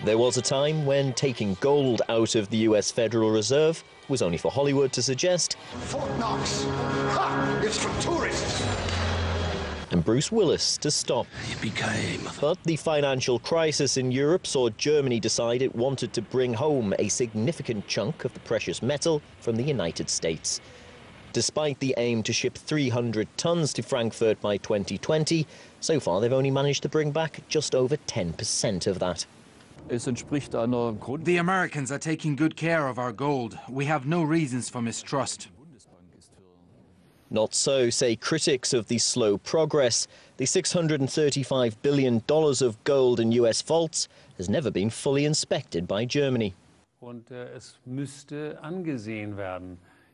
There was a time when taking gold out of the US Federal Reserve was only for Hollywood to suggest. Fort Knox! Ha! It's for tourists! And Bruce Willis to stop. But the financial crisis in Europe saw Germany decide it wanted to bring home a significant chunk of the precious metal from the United States. Despite the aim to ship 300 tons to Frankfurt by 2020, so far they've only managed to bring back just over 10% of that. The Americans are taking good care of our gold. We have no reasons for mistrust. Not so, say critics of the slow progress. The $635 billion of gold in US vaults has never been fully inspected by Germany.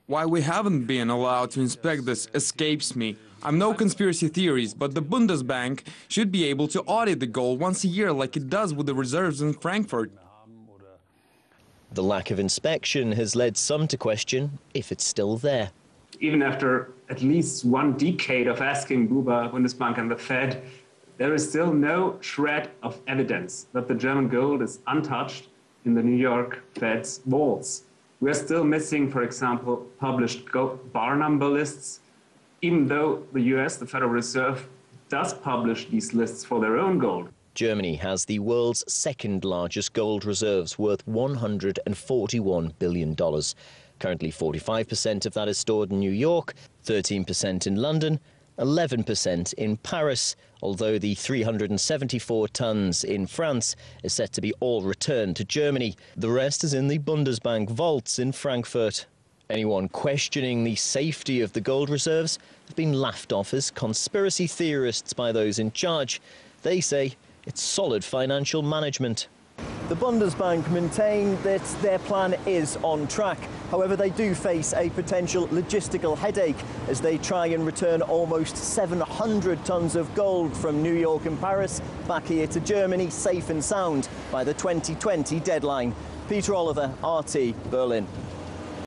Why we haven't been allowed to inspect this escapes me. I'm no conspiracy theories, but the Bundesbank should be able to audit the gold once a year like it does with the reserves in Frankfurt. The lack of inspection has led some to question if it's still there. Even after at least one decade of asking BUBA, Bundesbank and the Fed, there is still no shred of evidence that the German gold is untouched in the New York Fed's vaults. We are still missing, for example, published gold bar number lists, even though the US, the Federal Reserve, does publish these lists for their own gold. Germany has the world's second largest gold reserves, worth $141 billion. Currently 45% of that is stored in New York, 13% in London, 11% in Paris, although the 374 tons in France is set to be all returned to Germany. The rest is in the Bundesbank vaults in Frankfurt. Anyone questioning the safety of the gold reserves have been laughed off as conspiracy theorists by those in charge. They say it's solid financial management. The Bundesbank maintain that their plan is on track. However, they do face a potential logistical headache as they try and return almost 700 tons of gold from New York and Paris back here to Germany safe and sound by the 2020 deadline. Peter Oliver, RT, Berlin.